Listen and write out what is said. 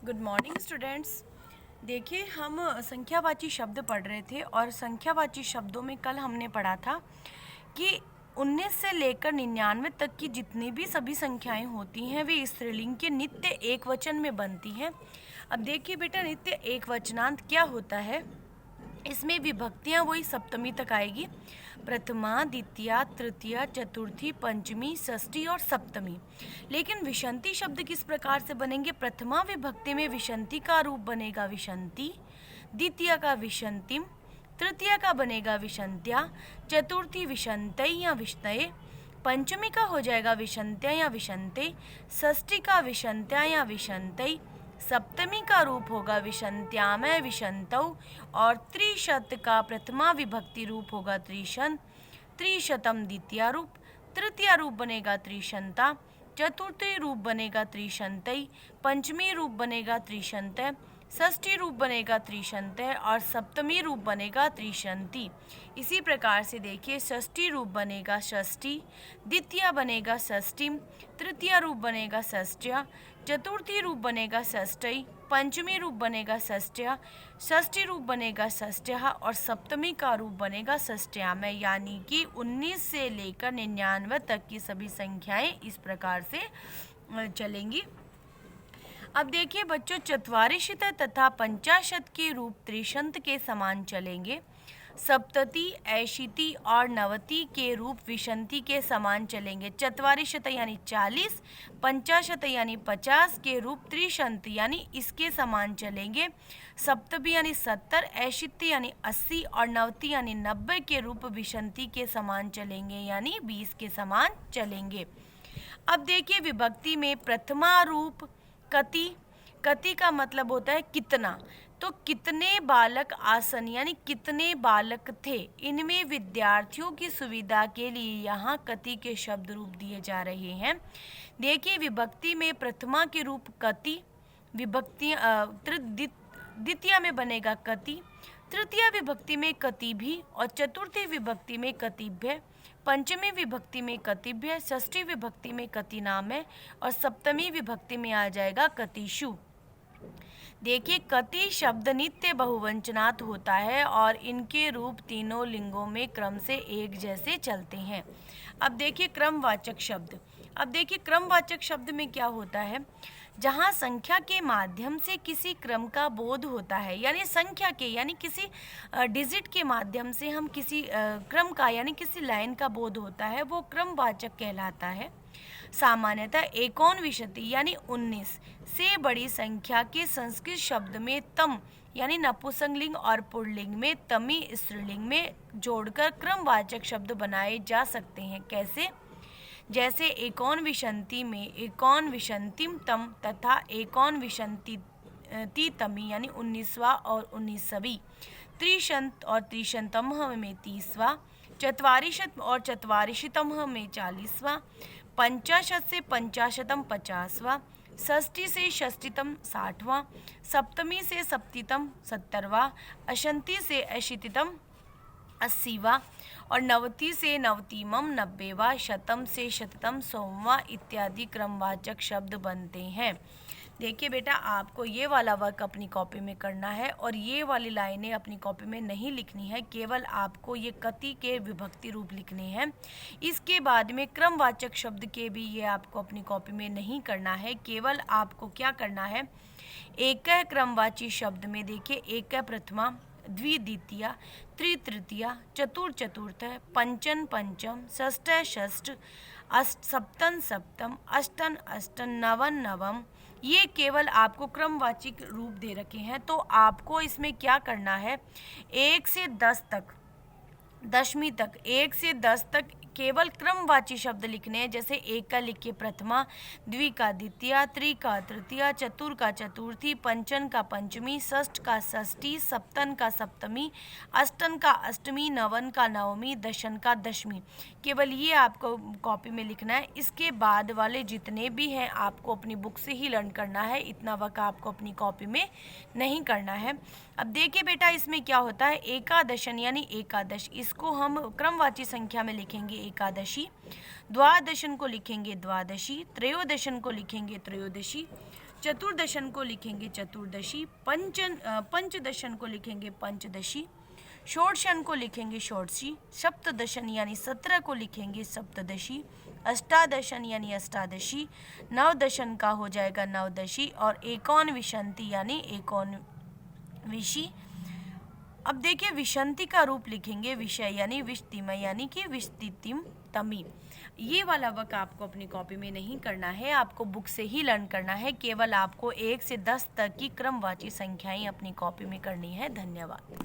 Good morning students. देखिए, हम संख्यावाची शब्द पढ़ रहे थे और संख्यावाची शब्दों में कल हमने पढ़ा था कि 19 से लेकर 99 तक की जितनी भी सभी संख्याएं होती हैं वे स्त्रीलिंग के नित्य एक वचन में बनती हैं। अब देखिए बेटा, नित्य एक वचनांत क्या होता है। इसमें विभक्तियां वही सप्तमी तक आएगी, प्रथमा, द्वितीया, तृतीया, चतुर्थी, पंचमी, षष्ठी और सप्तमी। लेकिन विशंति शब्द किस प्रकार से बनेंगे। प्रथमा विभक्ति में विशंति का रूप बनेगा विशंति, द्वितीय का विशंतिम, तृतीय का बनेगा विशंत्या, चतुर्थी विशंतय या विष्णये, पंचमी का हो जाएगा विशंत्या या विशंते, षष्ठी का विशंत्या या विशंतय, सप्तमी का रूप होगा विशंत्यामय विशंतौ और त्रिशत का प्रथमा विभक्ति रूप होगा त्रिशंत, त्रिशतम द्वितीय रूप, तृतीय रूप बनेगा त्रिशंता, चतुर्थी रूप बनेगा त्रिशंतई, पंचमी रूप बनेगा त्रिशंतय, षष्ठी रूप बनेगा त्रिशंतय और सप्तमी रूप बनेगा त्रिशंती। इसी प्रकार से देखिए, षष्ठी रूप बनेगा षष्ठी, द्वितीय बनेगा षष्ठीम, तृतीय रूप बनेगा षष्ठ्या, चतुर्थी रूप बनेगा षष्ठई, पंचमी रूप बनेगा षष्ठ्या, षष्ठी रूप बनेगा षष्ठ्या और सप्तमी का रूप बनेगा षष्ठ्यामय। यानी कि 19 से लेकर 99 तक की सभी संख्याएं इस प्रकार से चलेंगी। अब देखिए बच्चों, चत्वारिशत तथा पंचाशत के रूप त्रिशंत के समान चलेंगे। सप्तति, ऐशिति और नवति के रूप विशंति के समान चलेंगे। चत्वारिशत यानी 40, पंचाशत यानी 50 के रूप त्रिशंत यानी इसके समान चलेंगे। सप्तमी यानी 70, ऐशिति यानी 80 और नवति यानी 90 के रूप विशंति के समान चलेंगे, यानी 20 के समान चलेंगे। अब देखिए, विभक्ति में प्रथमा रूप कति, कति का मतलब होता है कितना, तो कितने बालक आसन यानी कितने बालक थे। इनमें विद्यार्थियों की सुविधा के लिए यहाँ कति के शब्द रूप दिए जा रहे हैं। देखिए, विभक्ति में प्रथमा के रूप कति, विभक्ति द्वितीय में बनेगा कति, तृतीय विभक्ति में कतिभि और चतुर्थी विभक्ति में कतिभ्य, पंचमी विभक्ति में कतिभ्य, षष्ठी विभक्ति में कतिनामय और सप्तमी विभक्ति में आ जाएगा कतिषु। देखिए, कति शब्द नित्य बहुवचनात् होता है और इनके रूप तीनों लिंगों में क्रम से एक जैसे चलते हैं। अब देखिए क्रमवाचक शब्द। अब देखिए, क्रमवाचक शब्द में क्या होता है, जहाँ संख्या के माध्यम से किसी क्रम का बोध होता है, यानी संख्या के यानी किसी डिजिट के माध्यम से हम किसी क्रम का यानी किसी लाइन का बोध होता है, वो क्रमवाचक कहलाता है। सामान्यतः एकोनविंशति यानी 19 से बड़ी संख्या के संस्कृत शब्द में तम यानी नपुंसकलिंग और पुल्लिंग में तमी स्त्रीलिंग में जोड़कर क्रमवाचक शब्द बनाए जा सकते हैं। कैसे? जैसे एकोनविंशति में एकोनविंशतिम तम तथा एकोनविंशति तमी यानी 19वां और 19वीं, त्रिशंत और त्रिशंतम में 30वां, चत्वारिशत और चत्वारिशतम में 40वां, पंचाशत से पंचाशतम 50वां, षष्ठी से षष्ठीतम 60वां, सप्तमी से सप्तीतम 70वां, अशंति से अशीतितम 80वां और नवति से नवतिमम 90वां, शतम से शततम 100वां इत्यादि क्रमवाचक शब्द बनते हैं। देखिए बेटा, आपको ये वाला वर्क अपनी कॉपी में करना है और ये वाली लाइनें अपनी कॉपी में नहीं लिखनी है, केवल आपको ये कति के विभक्ति रूप लिखने हैं। इसके बाद में क्रमवाचक शब्द के भी ये आपको अपनी कॉपी में नहीं करना है, केवल आपको क्या करना है, एक क्रमवाची शब्द में देखिए एक प्रथमा, द्वितीया, तृतीया, चतुर्थ, पंचम पंचम, षष्ठ षष्ठ, सप्तम सप्तम, अष्टम अष्टम, नवम नवम, ये केवल आपको क्रमवाचिक रूप दे रखे हैं। तो आपको इसमें क्या करना है, 1 से 10 तक, 10वीं तक, 1 से 10 तक केवल क्रमवाची शब्द लिखने हैं। जैसे एक का लिखिए प्रथमा, द्वि का द्वितीया, त्रि का तृतीया, चतुर का चतुर्थी, पंचम का पंचमी, षष्ठ का षष्ठी, सप्तम का सप्तमी, अष्टम का अष्टमी, नवम का नवमी, दशम का दशमी, केवल ये आपको कॉपी में लिखना है। इसके बाद वाले जितने भी हैं आपको अपनी बुक से ही लर्न करना है, इतना वक्त आपको अपनी कॉपी में नहीं करना है। अब देखिए बेटा, इसमें क्या होता है, एकादशन यानी एकादश, इसको हम क्रमवाची संख्या में लिखेंगे एकादशी, द्वादशन को लिखेंगे द्वादशी, त्रयोदशन को लिखेंगे त्रयोदशी, चतुर्दशन को लिखेंगे चतुर्दशी, पंचदशन को लिखेंगे पंचदशी, षोडशन को लिखेंगे षोडशी, सप्तदशन यानी 17 को लिखेंगे सप्तदशी, अष्टादशन यानी अष्टादशी, नवदशन का हो जाएगा नवदशी और एकोनविंशति यानी एकोनविंशी। अब देखिए विशंति का रूप लिखेंगे विषय यानी विष्तिम यानी कि विष्टितिम तमी। ये वाला वर्क आपको अपनी कॉपी में नहीं करना है, आपको बुक से ही लर्न करना है। केवल आपको 1 से 10 तक की क्रमवाची संख्याएं अपनी कॉपी में करनी है। धन्यवाद।